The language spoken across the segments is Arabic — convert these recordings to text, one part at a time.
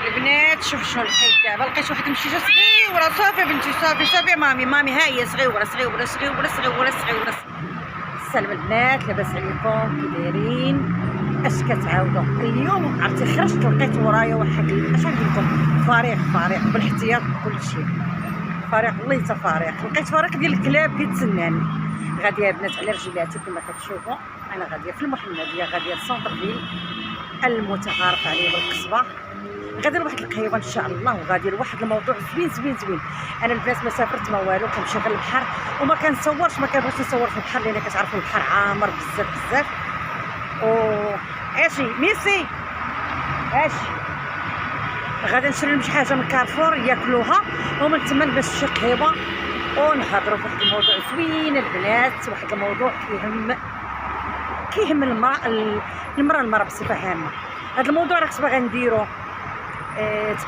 البنات شوف شنو لقيت دابا. لقيت واحد المشيشه صغيره. صافي بنتي صافي مامي ها هي صغيره. السلام البنات، لاباس عليكم؟ كي دايرين؟ اش كتعاودوا اليوم؟ عرفتي خرجت لقيت ورايا واحد اش نقول لكم فريق بالاحتياط بكل شيء. فريق والله حتى فريق. لقيت فريق ديال الكلاب كيتسناني. غاديه البنات على رجلاتي كما كتشوفوا. انا غاديه في المحمديه، غاديه لسونطر فيل المتعارف عليه بالقصبه. غادي لواحد القهيوه ان شاء الله، وغادي لواحد الموضوع زوين. انا البنات ما سافرت ما والو، كنمشي غير للبحر وما كنصورش، ما كنبغيش نصور في البحر لان كتعرفوا البحر عامر بزاف. اشي ميسي اشي. غادي نشري لهم شي حاجه من كارفور ياكلوها، ومن تما نبش شي قهيوه ونهضروا في واحد الموضوع زوين البنات. واحد الموضوع كيهم المراه بصفه عامه. هذا الموضوع راه باغا نديرو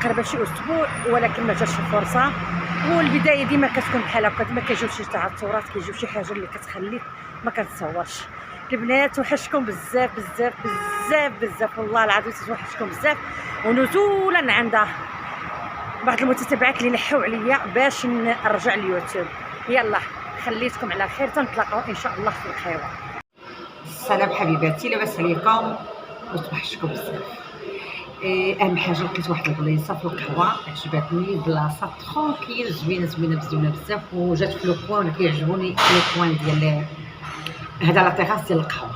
تقريبا شي اسبوع، ولكن ما جاتش الفرصه. والبدايه ديما كتكون بحال هكا، ديما كيجيو شي تعثرات، كيجيو شي حاجه اللي كتخليك ما كتصورش. البنات وحشكم بزاف والله العظيم توحشكم بزاف. ونزولا عند بعض المتتبعات اللي لحوا عليا باش نرجع اليوتيوب. يلا خليتكم على خير، تنتلاقاو ان شاء الله في الخير. السلام حبيباتي، لاباس عليكم؟ وتوحشكم بزاف. اهم حاجه لقيت واحد البلايصه في القهوه عجبتني، بلاصه ترونكيل زوينه بزاف، وجات في لو كوان اللي كيعجبوني لو كوان ديال هذا لا تيراس ديال القهوه.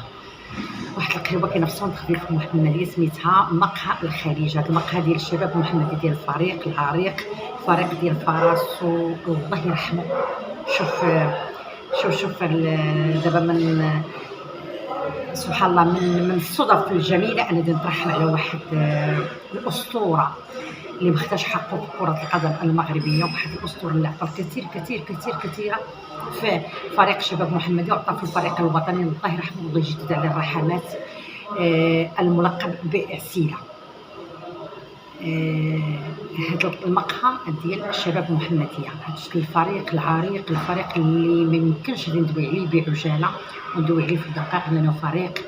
واحد القهوه كاينه في سونتر فيل في المحمديه سميتها مقهى الخليج. هذا المقهى ديال الشباب المحمدي ديال الفريق العريق، فريق ديال فراس والله يرحمه. شوف دابا من سبحان الله من الصدف الجميله انني نترحم على واحد الاسطوره اللي ما خداش حقه في كره القدم المغربيه، واحد الاسطوره اللي عطى كثيره في فريق شباب محمدي، وعطى في الفريق الوطني الله يرحمه الله يجدد عليه الرحمات، الملقب بعسيله. هذا المقهى ديال الشباب المحمديه، هذا الفريق العريق، الفريق اللي ما يمكنش ندوي عليه بعجاله وندوي عليه في الدقائق، لانه فريق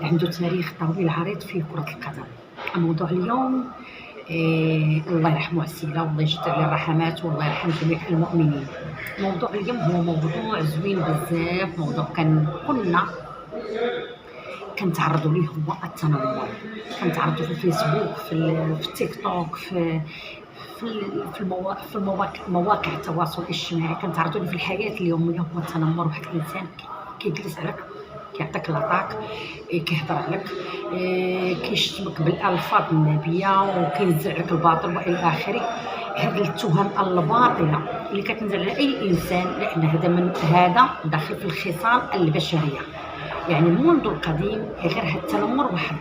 عنده تاريخ طويل عريض في كره القدم. الموضوع اليوم الله يرحمه عسيله والله يجدد عليه الرحمات والله يرحم جميع المؤمنين. موضوع اليوم هو موضوع زوين بزاف، موضوع كنا كنتعرضوا ليه هو التنمر. كنتعرضوا في الفيسبوك، في التيك توك، في مواقع التواصل الاجتماعي، كنتعرضوا ليه في الحياه اليوميه هو التنمر. واحد الانسان كيجلس عليك، كيعطيك لاطاك، كيهضر عليك، كيشتمك بالالفاظ النابيه، وكينزع لك الباطل والى اخره. هذه التهم الباطله اللي كتنزل على اي انسان، لان هذا داخل في الخصال البشريه. يعني منذ القديم غير هذا التنمر، واحد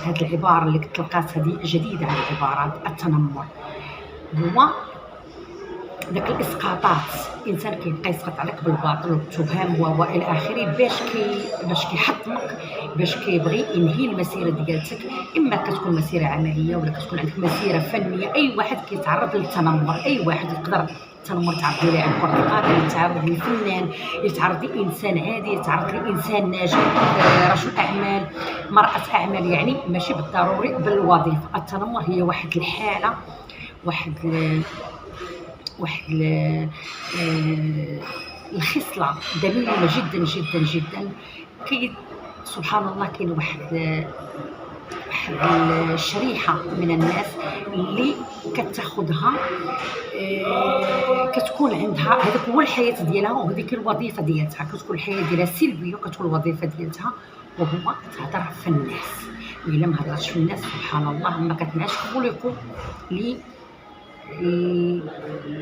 هذه العباره اللي كتلقات هذه جديده على العبارات التنمر، هو داك الاسقاطات. الانسان كيبقى يسقط عليك بالباطل والتهم والى اخره باش كيحطمك، باش كيبغي ينهي المسيره ديالتك. اما كتكون مسيره عمليه ولا كتكون عندك مسيره فنيه. اي واحد كيتعرض للتنمر، اي واحد يقدر التنمر يتعرض ليه لاعب كره القدم، يتعرض لفنان، يتعرض لانسان عادي، يتعرض لانسان ناجح، رجل اعمال، مراه اعمال، يعني ماشي بالضروري بالوظيفه. التنمر هي واحد الحاله، واحد الخصله ذميمه جدا. سبحان الله كاين واحد الشريحه من الناس اللي كتاخذها، كتكون عندها هذاك هو الحياه ديالها وهذيك الوظيفه ديالتها، كتكون الحياه ديالها سلبيه وكتكون الوظيفه ديالتها وهو تهضر في الناس. والا ما هضرتش في الناس سبحان الله ما كتنعش خلقوا لي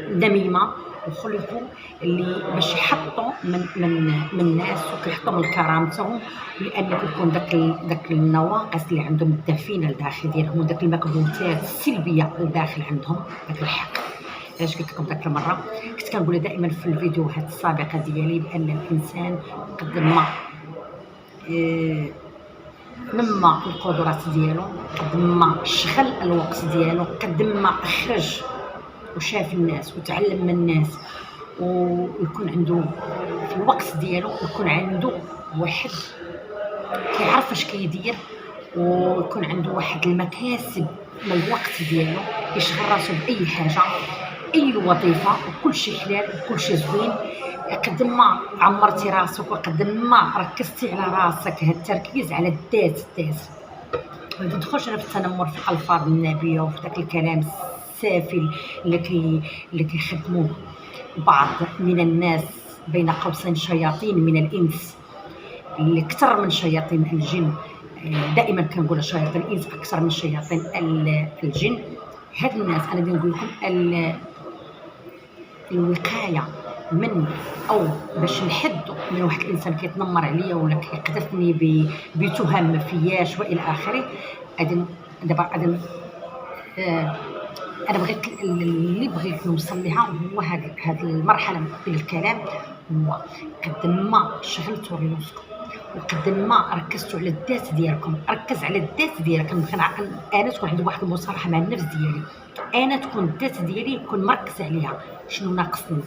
النميمه، وخلقوا اللي باش يحطوا من الناس وكيحطوا من كرامتهم، لان كيكون داك النواقص اللي عندهم الدفينه لداخل ديالهم، وداك المكبوتات السلبيه لداخل عندهم، داك الحق. علاش قلت لكم داك المره كنت كنقول دائما في الفيديوهات السابقه ديالي بان الانسان قد ما نما القدرات ديالو، قد ما شغل الوقت ديالو، قد ما اخرج وشاف الناس وتعلم من الناس، ويكون عنده في الوقت ديالو يكون عنده واحد كيعرف اش كيدير ويكون عنده واحد المكاسب من الوقت ديالو، يشغل راسو باي حاجه، اي وظيفه، وكل شيء حلال وكل شيء زوين. قد ما عمرتي راسك وقد ما ركزتي على راسك، هاد التركيز على الذات. ما ندخلش انا في التنمر في الالفاظ النابيه وفي داك الكلام السافل اللي كيخدموه بعض من الناس، بين قوسين شياطين من الانس اللي اكثر من شياطين الجن. دائما كنقول شياطين الانس اكثر من شياطين الجن. هاد الناس انا بدي نقول لكم الوقايه من، او باش نحدوا من واحد الانسان كيتنمر عليا ولا كيقذفني بتهم ما فياش والى اخره. دابا انا بغيت نوصل لها هو هاد المرحله من الكلام، هو قد ما شغلتوا ريوسكم وقد ما ركزتوا على الذات ديالكم. ركز على الذات ديالك. انا تكون عندي واحد المصالحه مع النفس ديالي، انا تكون الذات ديالي نكون مركز عليها، شنو ناقصني،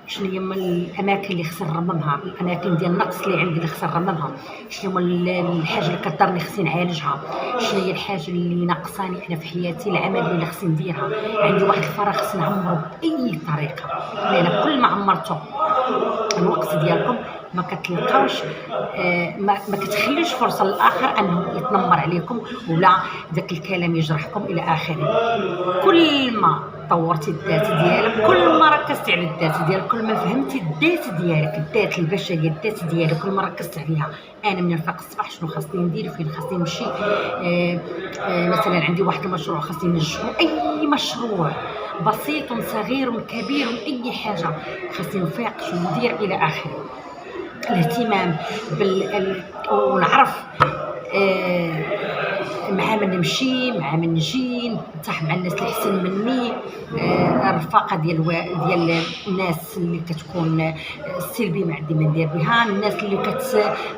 شنو هي الاماكن اللي خصني نرممها، الاماكن ديال النقص اللي عندي اللي خصني نرممها، شنو هو الحاجه اللي كضرني خصني نعالجها، شنو هي الحاجه اللي ناقصاني انا في حياتي، العمل اللي خصني نديرها، عندي واحد الفراغ خصني نعمره باي طريقه. لان كل ما عمرتوا الوقت ديالكم ما كتلقاوش ما كتخليوش فرصه للاخر انه يتنمر عليكم ولا ذاك الكلام يجرحكم الى اخره. كل ما طورتي الذات ديالك، كل ما ركزتي على الذات ديالك، كل ما فهمتي الذات ديالك، الذات البشريه، الذات ديالك، كل ما ركزت عليها. انا من الفاق الصباح شنو خاصني ندير، فين خاصني نمشي، مثلا عندي واحد المشروع خاصني ننجحو، اي مشروع بسيط صغير كبير، اي حاجه خاصني نفيق شنو ندير الى اخره. الاهتمام ونعرف مع من نمشي، مع من نجي، نتصاحب مع الناس اللي احسن مني، الرفاقه ديال الناس اللي كتكون السلبيه ما عندي ما ندير بها، الناس اللي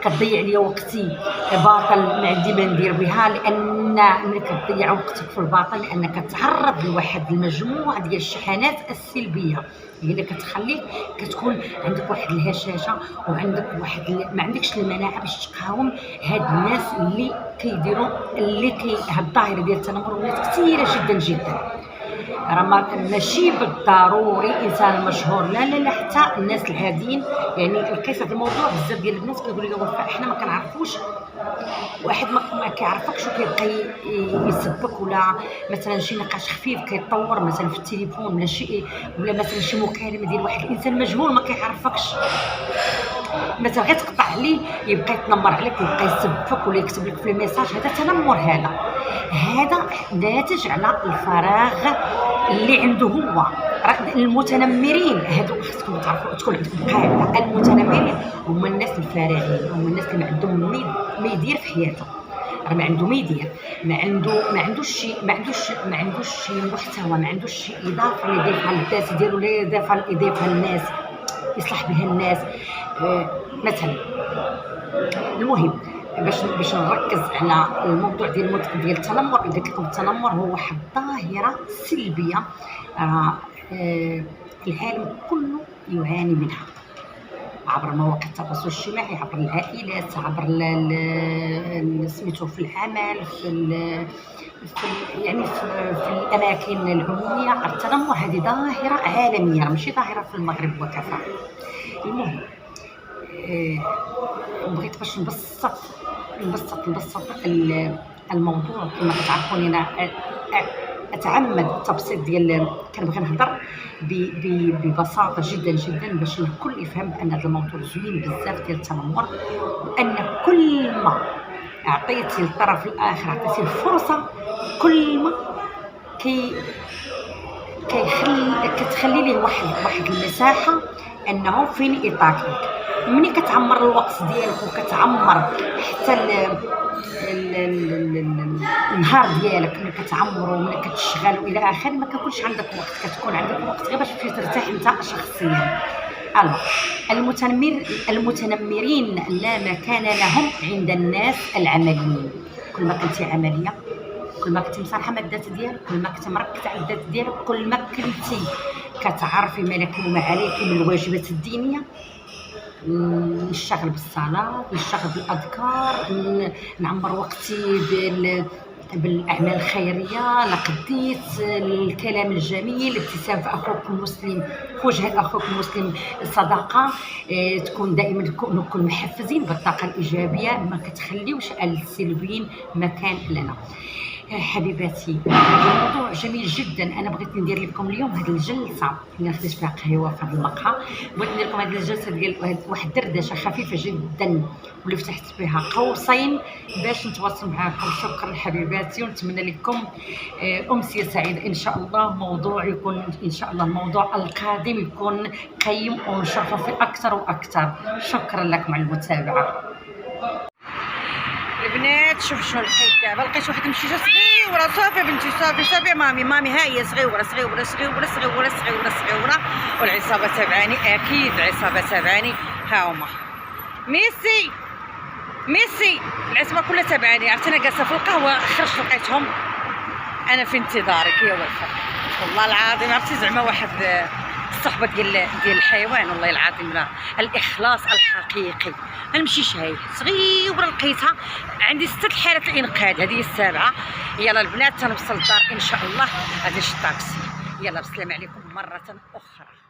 كتضيع لي وقتي باطل ما عندي ما ندير بها. لان ملي كتضيع وقتك في الباطل لانك كتعرض لواحد المجموعه ديال الشحنات السلبيه هي اللي كتخليك كتكون عندك واحد الهشاشه وعندك واحد ما عندكش المناعه باش تقاوم هاد الناس اللي هاد الظاهره ديال التنمر ولات كثيره جدا. راه ماشي بالضروري انسان مشهور، لا حتى الناس العاديين. يعني لقيت هذا الموضوع بزاف ديال الناس كيقولوا لي وفاء احنا ما كنعرفوش واحد ما كيعرفكش وكيبقى يسبك، ولا مثلا شي نقاش خفيف كيتطور مثلا في التليفون ولا شي، ولا مثلا شي مكالمه ديال واحد الانسان مجهول ما كيعرفكش، مثلا غير تقطع عليه يبقى يتنمر عليك ويبقى يسبك ولا يكتب لك في الميساج. هذا تنمر، هذا ناتج على الفراغ اللي عنده هو. المتنمرين هذو خصكم تعرفوا، تكون عندكم قاعده، المتنمرين هما الناس الفارغين، هما الناس اللي ما عندهم ما يدير في حياته، راه ما عنده ما يدير، ما عندوش شي محتوى، ما عندوش شي اضافه اللي يضيفها للذات ديالو، ولا يضيفها للناس، يصلح بها الناس. مثلا المهم باش نركز على الموضوع ديال التنمر. قلت لكم التنمر هو واحد الظاهره سلبيه العالم كله يعاني منها عبر مواقع التواصل الاجتماعي، عبر العائلات، عبر سميتو في العمل، يعني في الاماكن العموميه. التنمر هذه ظاهره عالميه، ماشي ظاهره في المغرب وكفى. المهم بغيت باش نبسط الموضوع. كما كتعرفوني انا اتعمد التبسيط ديال كنبغي نهضر ببساطه جدا باش الكل يفهم بان هذا الموضوع زوين بزاف ديال التنمر، وان كل ما عطيتي للطرف الاخر عطيتي الفرصه كل ما كتخلي ليه واحد المساحه انه فين يطاكيك. ملي كتعمر الوقت ديالك وكتعمر حتى النهار ديالك، ملي كتعمرو وملي كتشغل الى اخره، ما كيكونش عندك وقت، كتكون عندك وقت غير باش ترتاح انت شخصيا. المتنمرين لا مكان لهم عند الناس العمليين. كل ما كنتي عمليه، كل ما كنتي مصالحه مع الذات ديالك، كل ما كنتي مركزه على الذات ديالك، كل ما كنتي كتعرفي ما لك وما عليك من الواجبات الدينيه، نشتغل بالصلاه، نشتغل بالاذكار، نعمر وقتي بالاعمال الخيريه، لقديت الكلام الجميل، الابتسام في اخوك المسلم، في وجه اخوك المسلم صدقه. تكون دائما نكون محفزين بالطاقه الايجابيه، ما كتخليوش السلبيين مكان لنا. حبيباتي، هذا الموضوع جميل جدا. انا بغيت ندير لكم اليوم هذه الجلسه اللي خديت فيها قهوه في هذا المقهى. بغيت ندير لكم هذه الجلسه ديال واحد الدردشه خفيفه جدا، واللي فتحت بها قوسين باش نتواصل معكم. شكرا حبيباتي، ونتمنى لكم امسيه سعيده ان شاء الله. موضوع يكون ان شاء الله الموضوع القادم يكون قيم ونشرحوا فيه اكثر واكثر. شكرا لكم على المتابعه. البنات شوف شنو لقيت دابا. لقيت واحد المشيشه صغيره. صافي بنتي، صافي مامي ها هي صغيره صغيره صغيره صغيره صغيره صغيره، والعصابه تابعاني، اكيد العصابه تابعاني. ها هما ميسي العصابه كلها تابعاني. عرفتي انا جالسه في القهوه، خرجت لقيتهم، انا في انتظارك يا وفاء. والله العظيم عرفتي زعما واحد الصحبه ديال الحيوان، والله العظيم لا الاخلاص الحقيقي. المشيشه هاي صغيره لقيتها، عندي 6 حالات الانقاذ، هذه هي السابعه. يلا البنات تنوصل للدار ان شاء الله. هذا الطاكسي. يلا بالسلامه عليكم مره اخرى.